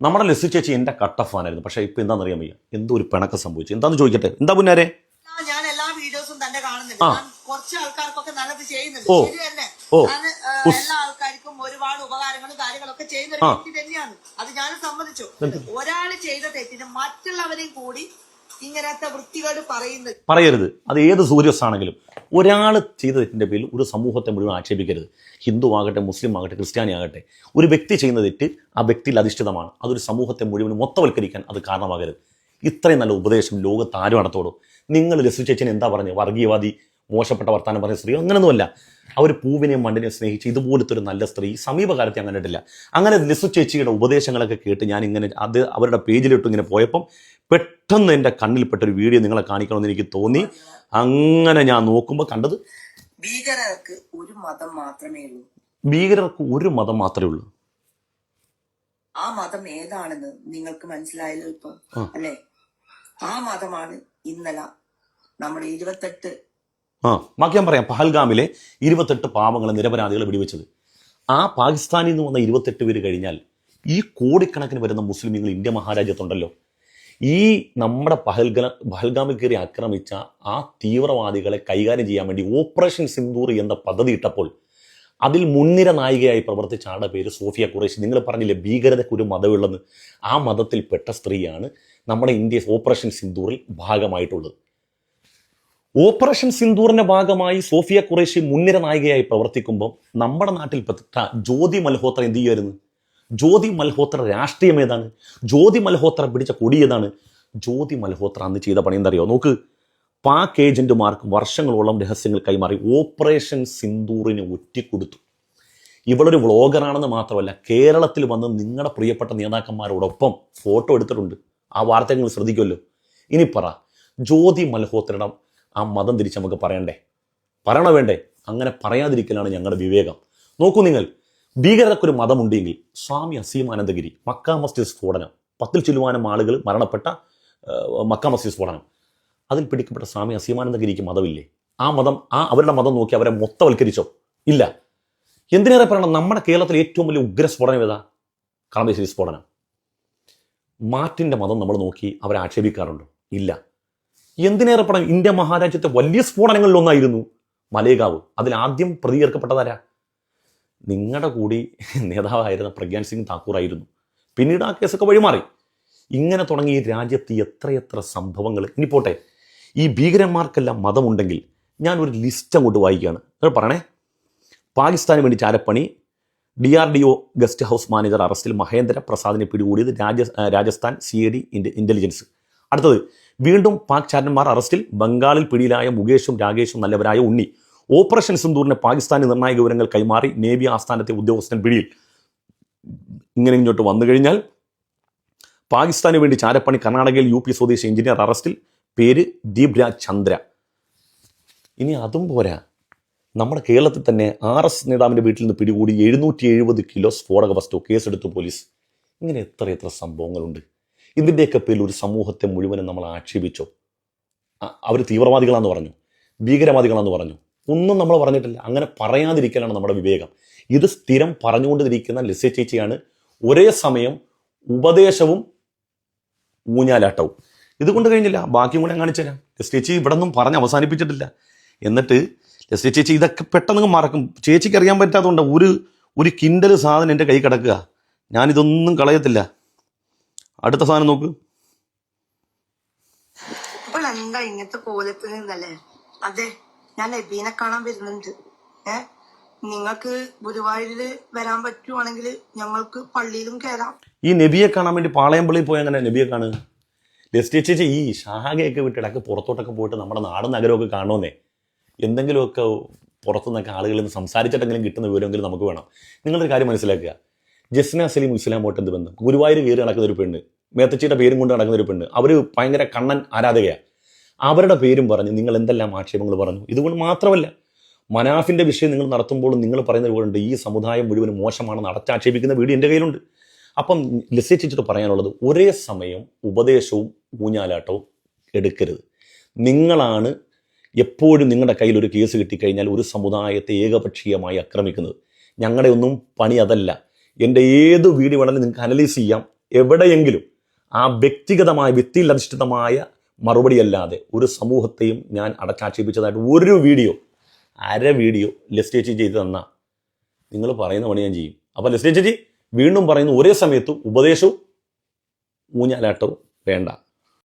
നമ്മുടെ ലെസ്സി ചേച്ചി എൻ്റെ കട്ട ഫാനായിരുന്നു. പക്ഷേ ഇപ്പം എന്താണെന്നറിയാൻ വയ്യ, എന്തോ ഒരു പിണക്കം സംഭവിച്ചു. എന്താന്ന് ചോദിക്കട്ടെ? എന്താ പുന്നാരെ? ഞാൻ എല്ലാ വീഡിയോസും തന്നെ കാണുന്നുണ്ട്. ഞാൻ കുറച്ച് ആൾക്കാർക്കൊക്കെ നല്ലത് ചെയ്യുന്നുണ്ട്. ഓ ശരി തന്നെ. ഓ ഞാൻ എല്ലാ ആൾക്കാർക്കും ഒരുപാട് ഉപകാരങ്ങളും കാര്യങ്ങളൊക്കെ ചെയ്യുന്ന ഒരു വ്യക്തി തന്നെയാണ്. അത് ഞാൻ സമ്മതിച്ചു. ഒരാൾ ചെയ്ത തെറ്റിന് മറ്റുള്ളവരെയും കൂടി ഇങ്ങനത്തെ വൃത്തികേട് പറയരുത്. അത് ഏത് സൂര്യസ് ആണെങ്കിലും ഒരാൾ ചെയ്ത തെറ്റിൻ്റെ പേരിൽ ഒരു സമൂഹത്തെ മുഴുവൻ ആക്ഷേപിക്കരുത്. ഹിന്ദു ആകട്ടെ, മുസ്ലിം ആകട്ടെ, ക്രിസ്ത്യാനി ആകട്ടെ, ഒരു വ്യക്തി ചെയ്യുന്ന തെറ്റ് ആ വ്യക്തിയിൽ അധിഷ്ഠിതമാണ്. അതൊരു സമൂഹത്തെ മുഴുവൻ മൊത്തവൽക്കരിക്കാൻ അത് കാരണമാകരുത്. ഇത്രയും നല്ല ഉപദേശം ലോകത്ത് ആരും നടത്തോളൂ. നിങ്ങൾ ലെസ്സി ചേച്ചിനെ എന്താ പറഞ്ഞത്? വർഗീയവാദി, മോശപ്പെട്ട വർത്താനം പറഞ്ഞ സ്ത്രീ അങ്ങനെയൊന്നുമല്ല. അവർ പൂവിനെയും മണ്ണിനെയും സ്നേഹിച്ച് ഇതുപോലത്തെ ഒരു നല്ല സ്ത്രീ സമീപകാലത്ത് ഞാൻ കണ്ടിട്ടില്ല. അങ്ങനെ ലെസ്സി ചേച്ചിയുടെ ഉപദേശങ്ങളൊക്കെ കേട്ട് ഞാൻ ഇങ്ങനെ അത് അവരുടെ പേജിലിട്ട് ഇങ്ങനെ പോയപ്പം പെട്ടെന്ന് എൻ്റെ കണ്ണിൽപ്പെട്ടൊരു വീഡിയോ നിങ്ങളെ കാണിക്കണമെന്ന് എനിക്ക് തോന്നി. അങ്ങനെ ഞാൻ നോക്കുമ്പോൾ കണ്ടത് ഭീകരർക്ക് ഒരു മതം മാത്രമേ ഉള്ളൂ. ഭീകരർക്ക് ഒരു മതം മാത്രമേ ഉള്ളൂ. ആ മതം ഏതാണെന്ന് നിങ്ങൾക്ക് മനസ്സിലായല്ലോ ഇപ്പൊ, അല്ലേ? ആ മതമാണ് ഇന്നലെ നമ്മുടെ 28 ബാക്കി ഞാൻ പറയാം. പഹൽഗാമിലെ 28 പാവങ്ങളെ നിരപരാധികളെ വെടിവെച്ചത്. ആ പാകിസ്ഥാനിൽ നിന്ന് വന്ന 28 പേര് കഴിഞ്ഞാൽ ഈ കോടിക്കണക്കിന് വരുന്ന മുസ്ലിമീങ്ങൾ ഇന്ത്യ മഹാരാജ്യത്തുണ്ടല്ലോ. ഈ നമ്മുടെ പഹൽഗാമിൽ കയറി ആക്രമിച്ച ആ തീവ്രവാദികളെ കൈകാര്യം ചെയ്യാൻ വേണ്ടി ഓപ്പറേഷൻ സിന്ദൂർ എന്ന പദ്ധതി ഇട്ടപ്പോൾ അതിൽ മുൻനിര നായികയായി പ്രവർത്തിച്ച ആളുടെ പേര് സോഫിയ ഖുറൈഷി. നിങ്ങൾ പറഞ്ഞില്ലേ ഭീകരതയ്ക്ക് ഒരു മതമുള്ളെന്ന്? ആ മതത്തിൽപ്പെട്ട സ്ത്രീയാണ് നമ്മുടെ ഇന്ത്യ ഓപ്പറേഷൻ സിന്ദൂറിൽ ഭാഗമായിട്ടുള്ളത്. ഓപ്പറേഷൻ സിന്ദൂറിന്റെ ഭാഗമായി സോഫിയ ഖുറൈഷി മുൻനിര നായികയായി പ്രവർത്തിക്കുമ്പോൾ നമ്മുടെ നാട്ടിൽപ്പെട്ട ജ്യോതി മൽഹോത്ര എന്ത് ചെയ്യുമായിരുന്നു? ജ്യോതി മൽഹോത്ര രാഷ്ട്രീയം ഏതാണ്? ജ്യോതി മൽഹോത്ര പിടിച്ച കൊടി ഏതാണ്? ജ്യോതി മൽഹോത്ര അന്ന് ചെയ്ത പണി എന്തറിയോ? നോക്ക്, പാക് ഏജന്റുമാർക്ക് വർഷങ്ങളോളം രഹസ്യങ്ങൾ കൈമാറി ഓപ്പറേഷൻ സിന്ദൂറിന് ഒറ്റിക്കൊടുത്തു. ഇവളൊരു വ്ളോഗറാണെന്ന് മാത്രമല്ല, കേരളത്തിൽ വന്ന് നിങ്ങളുടെ പ്രിയപ്പെട്ട നേതാക്കന്മാരോടൊപ്പം ഫോട്ടോ എടുത്തിട്ടുണ്ട്. ആ വാർത്ത നിങ്ങൾ ശ്രദ്ധിക്കുമല്ലോ. ഇനി പറ, ജ്യോതി മൽഹോത്രയുടെ ആ മതം തിരിച്ച് നമുക്ക് പറയണോ വേണ്ടേ? അങ്ങനെ പറയാതിരിക്കലാണ് ഞങ്ങളുടെ വിവേകം. നോക്കൂ നിങ്ങൾ, ഭീകരതക്കൊരു മതമുണ്ടെങ്കിൽ സ്വാമി അസീമാനന്ദഗിരി മക്ക മസ്ജിദ് സ്ഫോടനം, 10 ചില്ലുവാനം ആളുകൾ മരണപ്പെട്ട മക്ക മസ്ജിദ് സ്ഫോടനം, അതിൽ പിടിക്കപ്പെട്ട സ്വാമി അസീമാനന്ദഗിരിക്ക് മതമില്ലേ? ആ മതം, അവരുടെ മതം നോക്കി അവരെ മൊത്തവൽക്കരിച്ചോ? ഇല്ല. എന്തിനേറെ പറയണം, നമ്മുടെ കേരളത്തിലെ ഏറ്റവും വലിയ ഉഗ്ര സ്ഫോടനം ഏതാ? കളമശ്ശേരി സ്ഫോടനം. മാറ്റിൻ്റെ മതം നമ്മൾ നോക്കി അവരെ ആക്ഷേപിക്കാറുണ്ടോ? ഇല്ല. എന്തിനേറെ പറയണം, ഇന്ത്യ മഹാരാജ്യത്തെ വലിയ സ്ഫോടനങ്ങളിലൊന്നായിരുന്നു മലേഗാവ്. അതിൽ ആദ്യം പ്രതികരിക്കപ്പെട്ടതാരാ? നിങ്ങളുടെ കൂടി നേതാവായിരുന്ന പ്രഗ്യാൻ സിംഗ് താക്കൂർ ആയിരുന്നു. പിന്നീട് ആ കേസൊക്കെ വഴിമാറി. ഇങ്ങനെ തുടങ്ങി ഈ രാജ്യത്ത് എത്രയെത്ര സംഭവങ്ങൾ. ഇനി പോട്ടെ, ഈ ഭീകരന്മാർക്കെല്ലാം മതമുണ്ടെങ്കിൽ ഞാൻ ഒരു ലിസ്റ്റ് അങ്ങോട്ട് വായിക്കുകയാണ്. പറയണേ. പാകിസ്ഥാന് വേണ്ടി ചാരപ്പണി, DRDO ഗസ്റ്റ് ഹൗസ് മാനേജർ അറസ്റ്റിൽ, മഹേന്ദ്ര പ്രസാദിനെ പിടികൂടിയത് രാജസ്ഥാൻ CID ഇന്റലിജൻസ്. അടുത്തത്, വീണ്ടും പാക് ചാരന്മാർ അറസ്റ്റിൽ, ബംഗാളിൽ പിടിയിലായ മുകേഷും രാകേഷും നല്ലവരായ ഉണ്ണി. ഓപ്പറേഷൻ സിന്ദൂറിന് പാകിസ്ഥാന് നിർണായക വിവരങ്ങൾ കൈമാറി, നേവി ആസ്ഥാനത്തെ ഉദ്യോഗസ്ഥൻ പിടിയിൽ. ഇങ്ങനെ ഇങ്ങോട്ട് വന്നു കഴിഞ്ഞാൽ പാകിസ്ഥാന് വേണ്ടി ചാരപ്പണി, കർണാടകയിൽ UP സ്വദേശി എഞ്ചിനീയർ അറസ്റ്റിൽ, പേര് ദീപ്രാജ് ചന്ദ്ര. ഇനി അതും പോരാ, നമ്മുടെ കേരളത്തിൽ തന്നെ RS നേതാവിൻ്റെ വീട്ടിൽ നിന്ന് പിടികൂടി 770 കിലോ സ്ഫോടക വസ്തു, കേസെടുത്തു പോലീസ്. ഇങ്ങനെ എത്ര സംഭവങ്ങളുണ്ട്. ഇതിൻ്റെയൊക്കെ പേരിൽ ഒരു സമൂഹത്തെ മുഴുവനും നമ്മൾ ആക്ഷേപിച്ചോ? അവർ തീവ്രവാദികളാന്ന് പറഞ്ഞു, ഭീകരവാദികളാന്ന് പറഞ്ഞു, ഒന്നും നമ്മൾ പറഞ്ഞിട്ടില്ല. അങ്ങനെ പറയാതിരിക്കലാണ് നമ്മുടെ വിവേകം. ഇത് സ്ഥിരം പറഞ്ഞുകൊണ്ടിരിക്കുന്ന ലെസ്സി ചേച്ചിയാണ് ഒരേ സമയം ഉപദേശവും ഊഞ്ഞാലാട്ടവും. ഇതുകൊണ്ട് കഴിഞ്ഞില്ല, ബാക്കിയും കൂടെ കാണിച്ചു തരാം. ലെസ്സി ചേച്ചി ഇവിടെ ഒന്നും പറഞ്ഞ് അവസാനിപ്പിച്ചിട്ടില്ല. എന്നിട്ട് ലെസ്സി ചേച്ചി ഇതൊക്കെ പെട്ടെന്ന് മറക്കും. ചേച്ചിക്ക് അറിയാൻ പറ്റാത്തതുകൊണ്ട് ഒരു കിൻഡൽ സാധനം എൻ്റെ കൈ കിടക്കുക. ഞാനിതൊന്നും കളയത്തില്ല. അടുത്ത സാധനം നോക്ക്. ഇപ്പോൾ എന്താ ഇങ്ങനത്തെ കോലത്തിൽ നിന്നല്ലേ? അതെ, ഞാൻ നബീനെ കാണാൻ വരുന്നുണ്ട്. നിങ്ങൾക്ക് ഗുരുവായൂരിൽ വരാൻ പറ്റുവാണെങ്കിൽ ഞങ്ങൾക്ക് പള്ളിയിലും കയറാം. ഈ നബിയെ കാണാൻ വേണ്ടി പാളയംപള്ളിയിൽ പോയി അങ്ങനെ നബിയെ കാണുക? ലെസ്സി ചേച്ചി ഈ ഷാഹയൊക്കെ വിട്ടിടക്ക് പുറത്തോട്ടൊക്കെ പോയിട്ട് നമ്മുടെ നാടും നഗരമൊക്കെ കാണുമെന്നേ. എന്തെങ്കിലുമൊക്കെ പുറത്തുനിന്നൊക്കെ ആളുകളിൽ നിന്ന് സംസാരിച്ചിട്ടെങ്കിലും കിട്ടുന്ന വിവരമെങ്കിലും നമുക്ക് വേണം. നിങ്ങളൊരു കാര്യം മനസ്സിലാക്കുക, ജസ്ന സലീം ഇസ്ലാമോട്ട് എന്ത് ബന്ധം? ഗുരുവായൂർ കയറി നടക്കുന്ന ഒരു പെണ്ണ്, മേത്തച്ചിയുടെ പേരും കൊണ്ട് നടക്കുന്ന ഒരു പെണ്ണ്, അവർ ഭയങ്കര കണ്ണൻ ആരാധകയാണ്. അവരുടെ പേരും പറഞ്ഞ് നിങ്ങൾ എന്തെല്ലാം ആക്ഷേപങ്ങൾ പറഞ്ഞു. ഇതുകൊണ്ട് മാത്രമല്ല, മനാഫിൻ്റെ വിഷയം നിങ്ങൾ നടത്തുമ്പോൾ നിങ്ങൾ പറയുന്ന പോലുണ്ട് ഈ സമുദായം മുഴുവനും മോശമാണെന്ന് അടച്ചാക്ഷേപിക്കുന്ന വീഡിയോ എൻ്റെ കയ്യിലുണ്ട്. അപ്പം ലെസ്സി ചേച്ചിട്ട് പറയാനുള്ളത്, ഒരേ സമയം ഉപദേശവും ഊഞ്ഞാലാട്ടവും എടുക്കരുത്. നിങ്ങളാണ് എപ്പോഴും നിങ്ങളുടെ കയ്യിൽ ഒരു കേസ് കിട്ടിക്കഴിഞ്ഞാൽ ഒരു സമുദായത്തെ ഏകപക്ഷീയമായി ആക്രമിക്കുന്നത്. ഞങ്ങളുടെ ഒന്നും പണി അതല്ല. എൻ്റെ ഏത് വീഡിയോ വേണമെങ്കിലും നിങ്ങൾക്ക് അനലൈസ് ചെയ്യാം. എവിടെയെങ്കിലും ആ വ്യക്തിഗതമായ വ്യക്തിയിൽ അധിഷ്ഠിതമായ മറുപടിയല്ലാതെ ഒരു സമൂഹത്തെയും ഞാൻ അടച്ചാക്ഷേപിച്ചതായിട്ട് ഒരു വീഡിയോ, അര വീഡിയോ ലെസ്ലി ചേച്ചി ചെയ്ത് തന്നാൽ നിങ്ങൾ പറയുന്ന പണി ഞാൻ ചെയ്യും. അപ്പോൾ ലെസ്ലി ചേച്ചി വീണ്ടും പറയുന്നു, ഒരേ സമയത്ത് ഉപദേശവും ഊഞ്ഞാലാട്ടവും വേണ്ട.